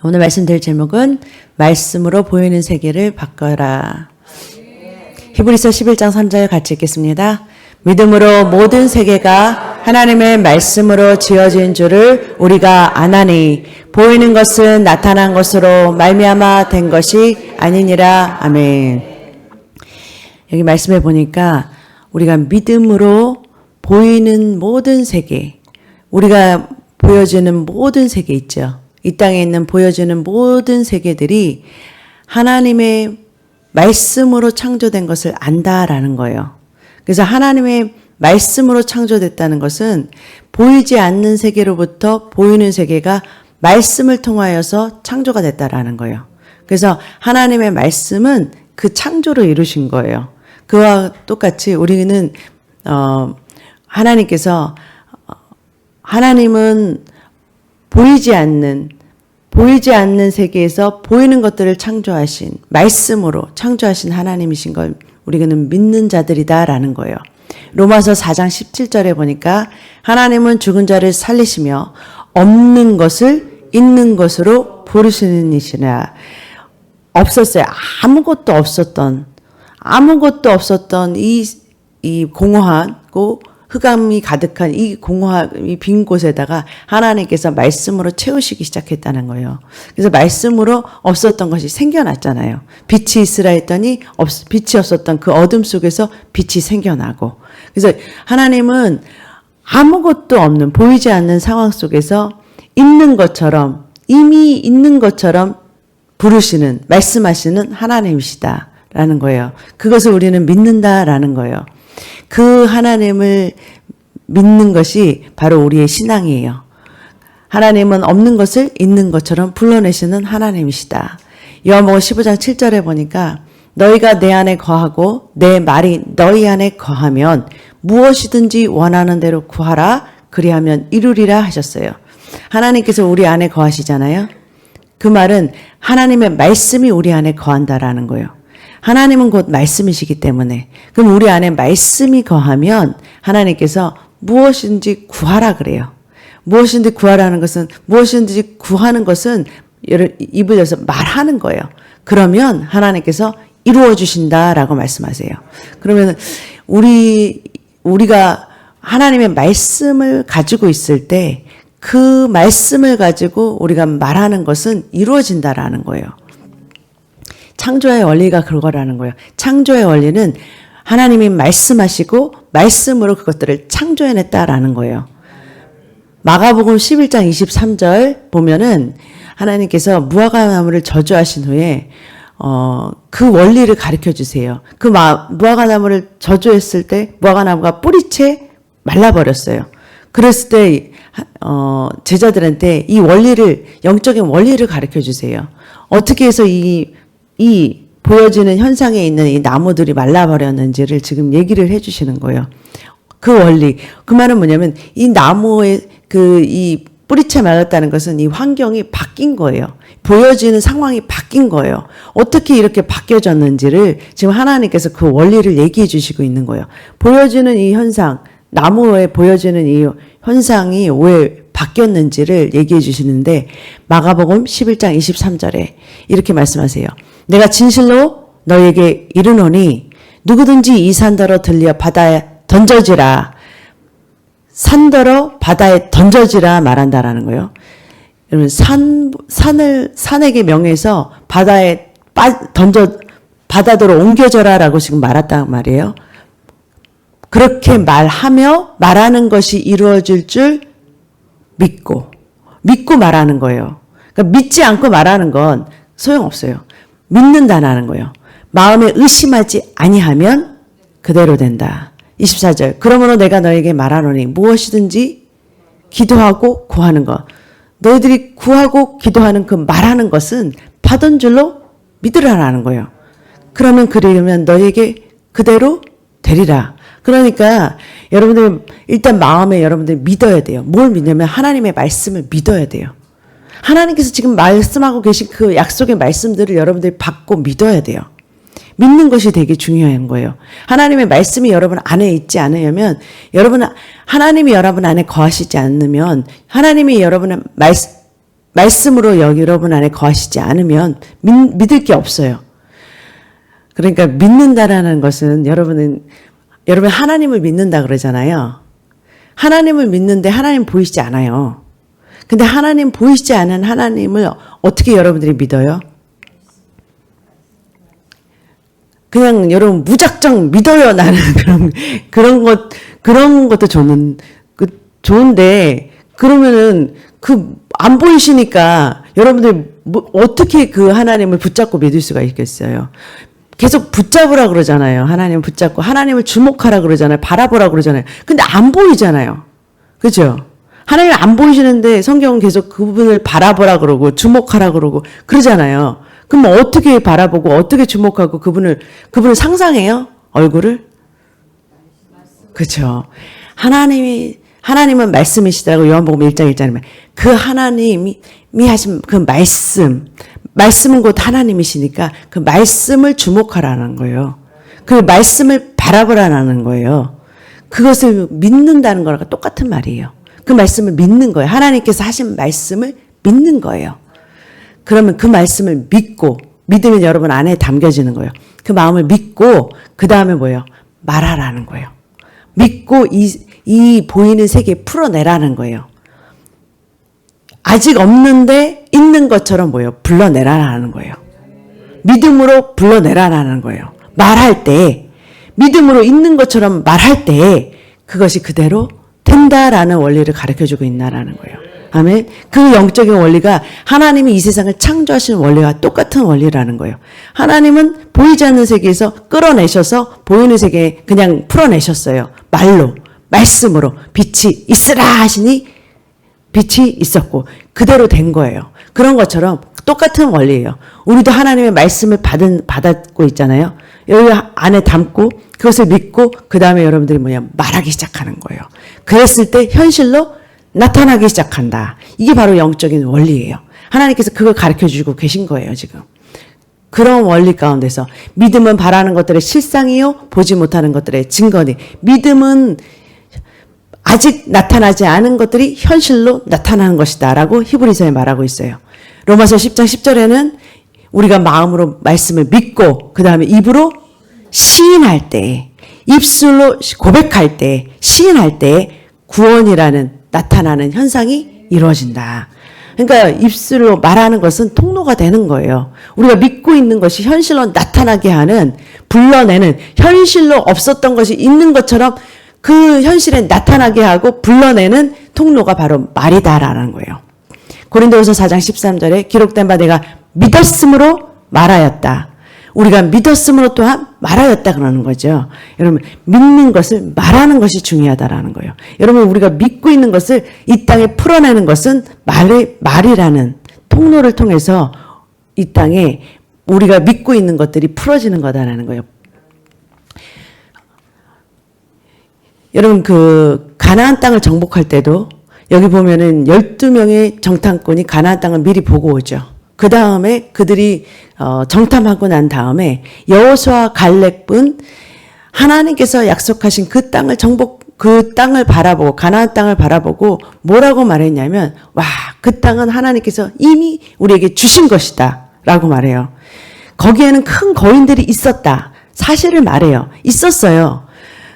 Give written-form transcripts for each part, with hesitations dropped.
오늘 말씀드릴 제목은 말씀으로 보이는 세계를 바꿔라. 히브리서 11장 3절 같이 읽겠습니다. 믿음으로 모든 세계가 하나님의 말씀으로 지어진 줄을 우리가 아나니 보이는 것은 나타난 것으로 말미암아 된 것이 아니니라. 아멘. 여기 말씀해 보니까 우리가 믿음으로 보이는 모든 세계, 우리가 보여지는 모든 세계 있죠. 이 땅에 있는 보여지는 모든 세계들이 하나님의 말씀으로 창조된 것을 안다라는 거예요. 그래서 하나님의 말씀으로 창조됐다는 것은 보이지 않는 세계로부터 보이는 세계가 말씀을 통하여서 창조가 됐다라는 거예요. 그래서 하나님의 말씀은 그 창조를 이루신 거예요. 그와 똑같이 우리는 하나님은 보이지 않는 세계에서 보이는 것들을 창조하신, 말씀으로 창조하신 하나님이신 걸 우리는 믿는 자들이다라는 거예요. 로마서 4장 17절에 보니까 하나님은 죽은 자를 살리시며 없는 것을 있는 것으로 부르시는 이시라. 없었어요. 아무것도 없었던 이 공허하고 흑암이 가득한 이 빈 곳에다가 하나님께서 말씀으로 채우시기 시작했다는 거예요. 그래서 말씀으로 없었던 것이 생겨났잖아요. 빛이 있으라 했더니 빛이 없었던 그 어둠 속에서 빛이 생겨나고. 그래서 하나님은 아무것도 없는, 보이지 않는 상황 속에서 이미 있는 것처럼 부르시는, 말씀하시는 하나님이시다라는 거예요. 그것을 우리는 믿는다라는 거예요. 그 하나님을 믿는 것이 바로 우리의 신앙이에요. 하나님은 없는 것을 있는 것처럼 불러내시는 하나님이시다. 요한복음 15장 7절에 보니까 너희가 내 안에 거하고 내 말이 너희 안에 거하면 무엇이든지 원하는 대로 구하라. 그리하면 이루리라 하셨어요. 하나님께서 우리 안에 거하시잖아요. 그 말은 하나님의 말씀이 우리 안에 거한다라는 거예요. 하나님은 곧 말씀이시기 때문에, 그럼 우리 안에 말씀이 거하면 하나님께서 무엇인지 구하라 그래요. 무엇인지 구하라는 것은, 무엇인지 구하는 것은 입을 열어서 말하는 거예요. 그러면 하나님께서 이루어 주신다라고 말씀하세요. 그러면 우리가 하나님의 말씀을 가지고 있을 때 그 말씀을 가지고 우리가 말하는 것은 이루어진다라는 거예요. 창조의 원리가 그거라는 거예요. 창조의 원리는 하나님이 말씀하시고 말씀으로 그것들을 창조해냈다라는 거예요. 마가복음 11장 23절 보면은 하나님께서 무화과나무를 저주하신 후에 그 원리를 가르쳐 주세요. 그 무화과나무를 저주했을 때 무화과나무가 뿌리채 말라버렸어요. 그랬을 때 제자들한테 이 원리를, 영적인 원리를 가르쳐 주세요. 어떻게 해서 이 보여지는 현상에 있는 이 나무들이 말라버렸는지를 지금 얘기를 해주시는 거예요. 그 원리. 그 말은 뭐냐면 이 나무의 이 뿌리채 말랐다는 것은 이 환경이 바뀐 거예요. 보여지는 상황이 바뀐 거예요. 어떻게 이렇게 바뀌어졌는지를 지금 하나님께서 그 원리를 얘기해 주시고 있는 거예요. 보여지는 이 현상, 나무에 보여지는 이 현상이 왜 바뀌었는지를 얘기해 주시는데 마가복음 11장 23절에 이렇게 말씀하세요. 내가 진실로 너에게 이르노니 누구든지 이 산더러 들려 바다에 던져지라. 산더러 바다에 던져지라 말한다라는 거예요. 여러분 산에게 명해서 바다에 바다도로 옮겨져라라고 지금 말했단 말이에요. 그렇게 말하는 것이 이루어질 줄 믿고 말하는 거예요. 그러니까 믿지 않고 말하는 건 소용없어요. 믿는다라는 거예요. 마음에 의심하지 아니하면 그대로 된다. 24절. 그러므로 내가 너에게 말하노니 무엇이든지 기도하고 구하는 것. 너희들이 구하고 기도하는 그 말하는 것은 받은 줄로 믿으라라는 거예요. 그러면 너에게 그대로 되리라. 그러니까 여러분들 일단 마음에 여러분들 믿어야 돼요. 뭘 믿냐면 하나님의 말씀을 믿어야 돼요. 하나님께서 지금 말씀하고 계신 그 약속의 말씀들을 여러분들이 받고 믿어야 돼요. 믿는 것이 되게 중요한 거예요. 하나님의 말씀이 여러분 안에 있지 않으면, 하나님이 여러분 안에 거하시지 않으면, 하나님이 여러분의 말씀으로 여러분 안에 거하시지 않으면 믿을 게 없어요. 그러니까 믿는다라는 것은 여러분 하나님을 믿는다 그러잖아요. 하나님을 믿는데 하나님 보이시지 않아요. 근데 하나님 보이시지 않은 하나님을 어떻게 여러분들이 믿어요? 그냥 여러분 무작정 믿어요. 나는 그런 것도 좋은데 그러면은 안 보이시니까 여러분들 어떻게 그 하나님을 붙잡고 믿을 수가 있겠어요? 계속 붙잡으라 그러잖아요. 하나님 붙잡고 하나님을 주목하라 그러잖아요. 바라보라 그러잖아요. 근데 안 보이잖아요. 그죠? 하나님 안 보이시는데 성경은 계속 그분을 바라보라 그러고 주목하라 그러고 그러잖아요. 그럼 어떻게 바라보고 어떻게 주목하고 그분을 상상해요? 얼굴을? 그렇죠. 하나님은 말씀이시다고 요한복음 1장 1절에 그 하나님이 하신 그 말씀은 곧 하나님이시니까 그 말씀을 주목하라는 거예요. 그 말씀을 바라보라는 거예요. 그것을 믿는다는 거랑 똑같은 말이에요. 그 말씀을 믿는 거예요. 하나님께서 하신 말씀을 믿는 거예요. 그러면 그 말씀을 믿으면 여러분 안에 담겨지는 거예요. 그 마음을 믿고 그 다음에 뭐예요? 말하라는 거예요. 믿고 이 보이는 세계에 풀어내라는 거예요. 아직 없는데 있는 것처럼 뭐예요? 불러내라는 거예요. 믿음으로 불러내라는 거예요. 말할 때 믿음으로 있는 것처럼 말할 때 그것이 그대로 된다라는 원리를 가르쳐주고 있나라는 거예요. 아멘. 그 영적인 원리가 하나님이 이 세상을 창조하신 원리와 똑같은 원리라는 거예요. 하나님은 보이지 않는 세계에서 끌어내셔서 보이는 세계에 그냥 풀어내셨어요. 말씀으로 빛이 있으라 하시니 빛이 있었고 그대로 된 거예요. 그런 것처럼 똑같은 원리예요. 우리도 하나님의 말씀을 받았고 있잖아요. 여기 안에 담고 그것을 믿고 그 다음에 여러분들이 말하기 시작하는 거예요. 그랬을 때 현실로 나타나기 시작한다. 이게 바로 영적인 원리예요. 하나님께서 그걸 가르쳐주고 계신 거예요, 지금. 그런 원리 가운데서 믿음은 바라는 것들의 실상이요 보지 못하는 것들의 증거니 믿음은 아직 나타나지 않은 것들이 현실로 나타나는 것이다 라고 히브리서에 말하고 있어요. 로마서 10장 10절에는 우리가 마음으로 말씀을 믿고 그 다음에 입으로 시인할 때 입술로 고백할 때 시인할 때 구원이라는 나타나는 현상이 이루어진다. 그러니까 입술로 말하는 것은 통로가 되는 거예요. 우리가 믿고 있는 것이 현실로 나타나게 하는 불러내는 현실로 없었던 것이 있는 것처럼 그 현실에 나타나게 하고 불러내는 통로가 바로 말이다라는 거예요. 고린도후서 4장 13절에 기록된 바 내가 믿었으므로 말하였다. 우리가 믿었으므로 또한 말하였다 그러는 거죠. 여러분 믿는 것을 말하는 것이 중요하다라는 거예요. 여러분 우리가 믿고 있는 것을 이 땅에 풀어내는 것은 말이라는 통로를 통해서 이 땅에 우리가 믿고 있는 것들이 풀어지는 거다라는 거예요. 여러분 그 가나안 땅을 정복할 때도 여기 보면은 12명의 정탐꾼이 가나안 땅을 미리 보고 오죠. 그 다음에 그들이 정탐하고 난 다음에 여호수아 갈렙은 하나님께서 약속하신 그 땅을 바라보고 가나안 땅을 바라보고 뭐라고 말했냐면 와, 그 땅은 하나님께서 이미 우리에게 주신 것이다 라고 말해요. 거기에는 큰 거인들이 있었다. 사실을 말해요. 있었어요.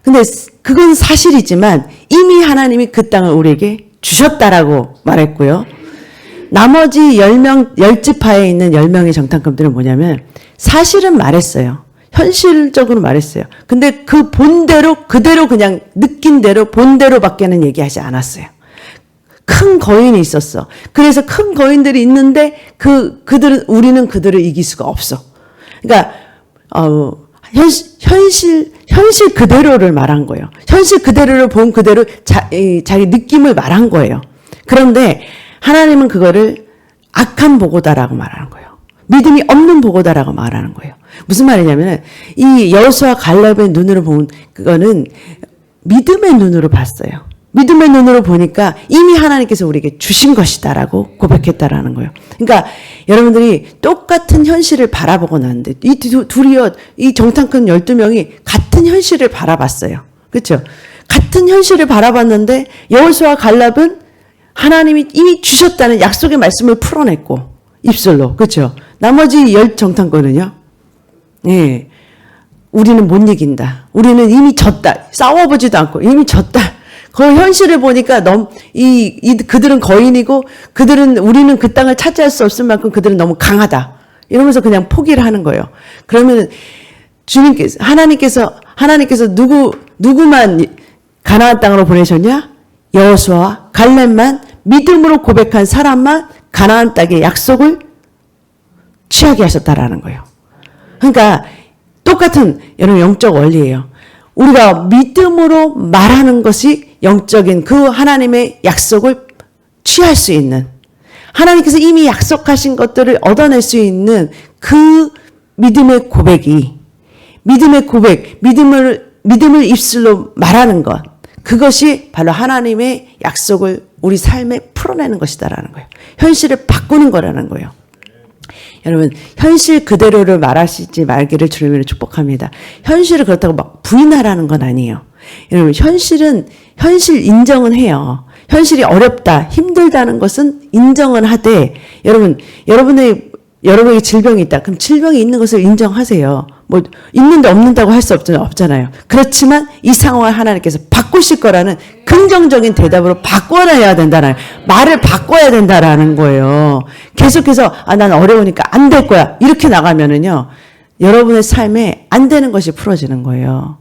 근데 그건 사실이지만 이미 하나님이 그 땅을 우리에게 주셨다라고 말했고요. 나머지 10지파에 있는 10명의 정탐꾼들은 뭐냐면 사실은 말했어요. 현실적으로 말했어요. 근데 그 본대로 그대로 그냥 느낀 대로 본대로 밖에는 얘기하지 않았어요. 큰 거인이 있었어. 그래서 큰 거인들이 있는데 우리는 그들을 이길 수가 없어. 그러니까 현실 그대로를 말한 거예요. 현실 그대로를 본 그대로 자기 느낌을 말한 거예요. 그런데 하나님은 그거를 악한 보고다라고 말하는 거예요. 믿음이 없는 보고다라고 말하는 거예요. 무슨 말이냐면 이 여호수아 갈렙의 눈으로 본 그거는 믿음의 눈으로 봤어요. 믿음의 눈으로 보니까 이미 하나님께서 우리에게 주신 것이다라고 고백했다라는 거예요. 그러니까 여러분들이 똑같은 현실을 바라보고 나는데 이 정탐꾼 12명이 같은 현실을 바라봤어요. 그렇죠? 같은 현실을 바라봤는데 여호수아 갈렙은 하나님이 이미 주셨다는 약속의 말씀을 풀어냈고 입술로 그렇죠. 나머지 열 정탐꾼은요. 예, 우리는 못 이긴다. 우리는 이미 졌다. 싸워보지도 않고 이미 졌다. 그 현실을 보니까 그들은 거인이고 우리는 그 땅을 차지할 수 없을 만큼 그들은 너무 강하다. 이러면서 그냥 포기를 하는 거예요. 그러면 하나님께서 누구만 가나안 땅으로 보내셨냐? 여호수아와 갈렙만 믿음으로 고백한 사람만 가나안 땅의 약속을 취하게 하셨다라는 거예요. 그러니까 똑같은 여러분 영적 원리예요. 우리가 믿음으로 말하는 것이 영적인 그 하나님의 약속을 취할 수 있는 하나님께서 이미 약속하신 것들을 얻어낼 수 있는 그 믿음의 고백이 믿음을 입술로 말하는 것 그것이 바로 하나님의 약속을 우리 삶에 풀어내는 것이다라는 거예요. 현실을 바꾸는 거라는 거예요. 여러분 현실 그대로를 말하시지 말기를 주님으로 축복합니다. 현실을 그렇다고 막 부인하라는 건 아니에요. 여러분 현실 인정은 해요. 현실이 어렵다 힘들다는 것은 인정은 하되 여러분에게 질병이 있다. 그럼 질병이 있는 것을 인정하세요. 뭐 있는데 없는다고 할 수 없잖아요. 그렇지만 이 상황을 하나님께서 바꾸실 거라는 긍정적인 대답으로 바꿔내야 된다는 말을 바꿔야 된다라는 거예요. 계속해서 난 어려우니까 안 될 거야 이렇게 나가면은요 여러분의 삶에 안 되는 것이 풀어지는 거예요.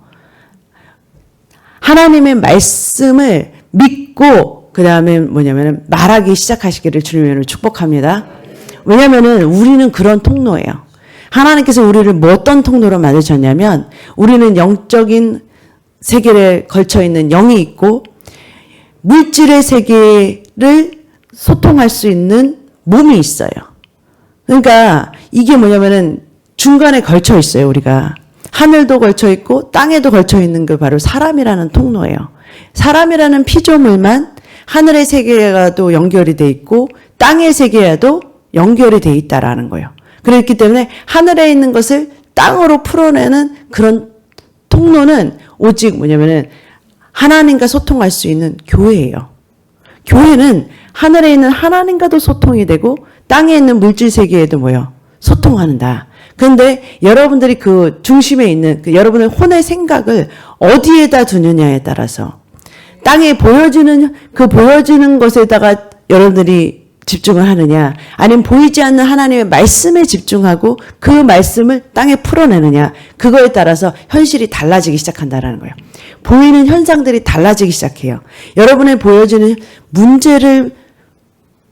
하나님의 말씀을 믿고 그 다음에 뭐냐면은 말하기 시작하시기를 주님으로 축복합니다. 왜냐면은 우리는 그런 통로예요. 하나님께서 우리를 뭐 어떤 통로로 만드셨냐면 우리는 영적인 세계에 걸쳐 있는 영이 있고 물질의 세계를 소통할 수 있는 몸이 있어요. 그러니까 이게 뭐냐면은 중간에 걸쳐 있어요. 우리가 하늘도 걸쳐 있고 땅에도 걸쳐 있는 게 바로 사람이라는 통로예요. 사람이라는 피조물만 하늘의 세계와도 연결이 돼 있고 땅의 세계와도 연결이 돼 있다라는 거예요. 그렇기 때문에 하늘에 있는 것을 땅으로 풀어내는 그런 통로는 오직 뭐냐면은 하나님과 소통할 수 있는 교회예요. 교회는 하늘에 있는 하나님과도 소통이 되고 땅에 있는 물질 세계에도 뭐요? 소통한다. 그런데 여러분들이 그 중심에 있는 여러분의 혼의 생각을 어디에다 두느냐에 따라서 땅에 보여지는 것에다가 여러분들이 집중을 하느냐 아니면 보이지 않는 하나님의 말씀에 집중하고 그 말씀을 땅에 풀어내느냐 그거에 따라서 현실이 달라지기 시작한다는 거예요. 보이는 현상들이 달라지기 시작해요. 여러분의 보여지는 문제를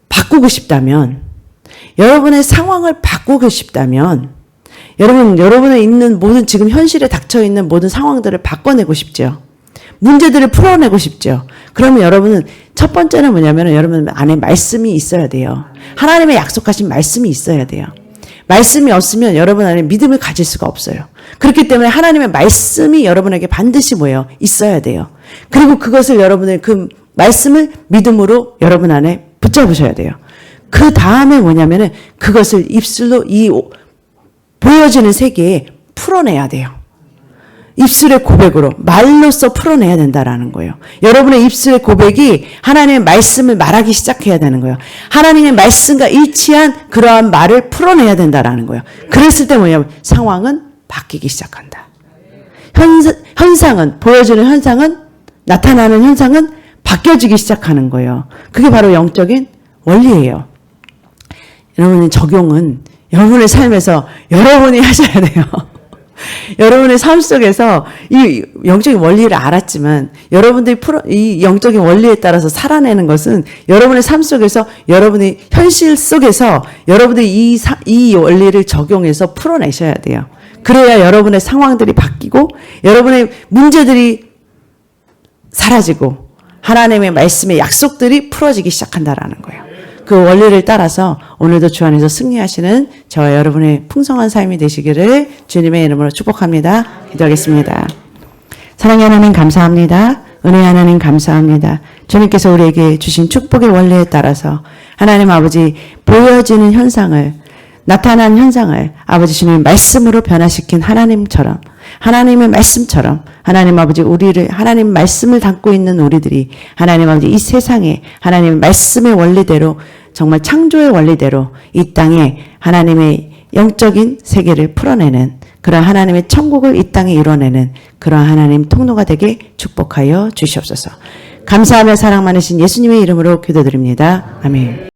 바꾸고 싶다면 여러분의 상황을 바꾸고 싶다면 여러분의 있는 모든 지금 현실에 닥쳐있는 모든 상황들을 바꿔내고 싶죠. 문제들을 풀어내고 싶죠. 그러면 여러분은 첫 번째는 뭐냐면 여러분 안에 말씀이 있어야 돼요. 하나님의 약속하신 말씀이 있어야 돼요. 말씀이 없으면 여러분 안에 믿음을 가질 수가 없어요. 그렇기 때문에 하나님의 말씀이 여러분에게 반드시 뭐예요? 있어야 돼요. 그리고 그것을 여러분의 그 말씀을 믿음으로 여러분 안에 붙잡으셔야 돼요. 그 다음에 뭐냐면은 그것을 입술로 이 보여지는 세계에 풀어내야 돼요. 입술의 고백으로 말로써 풀어내야 된다라는 거예요. 여러분의 입술의 고백이 하나님의 말씀을 말하기 시작해야 되는 거예요. 하나님의 말씀과 일치한 그러한 말을 풀어내야 된다라는 거예요. 그랬을 때 뭐냐면 상황은 바뀌기 시작한다. 현상은 보여지는 현상은 나타나는 현상은 바뀌어지기 시작하는 거예요. 그게 바로 영적인 원리예요. 여러분의 적용은 여러분의 삶에서 여러분이 하셔야 돼요. 여러분의 삶 속에서 이 영적인 원리를 알았지만 여러분들이 이 영적인 원리에 따라서 살아내는 것은 여러분의 삶 속에서 여러분의 현실 속에서 여러분들이 이 원리를 적용해서 풀어내셔야 돼요. 그래야 여러분의 상황들이 바뀌고 여러분의 문제들이 사라지고 하나님의 말씀의 약속들이 풀어지기 시작한다라는 거예요. 그 원리를 따라서 오늘도 주 안에서 승리하시는 저와 여러분의 풍성한 삶이 되시기를 주님의 이름으로 축복합니다. 기도하겠습니다. 사랑의 하나님 감사합니다. 은혜의 하나님 감사합니다. 주님께서 우리에게 주신 축복의 원리에 따라서 하나님 아버지 보여지는 현상을 나타난 현상을 아버지 주님의 말씀으로 변화시킨 하나님처럼, 하나님의 말씀처럼, 하나님 아버지 우리를, 하나님 말씀을 담고 있는 우리들이 하나님 아버지 이 세상에 하나님의 말씀의 원리대로, 정말 창조의 원리대로 이 땅에 하나님의 영적인 세계를 풀어내는 그런 하나님의 천국을 이 땅에 이뤄내는 그런 하나님 통로가 되게 축복하여 주시옵소서. 감사하며 사랑 많으신 예수님의 이름으로 기도드립니다. 아멘.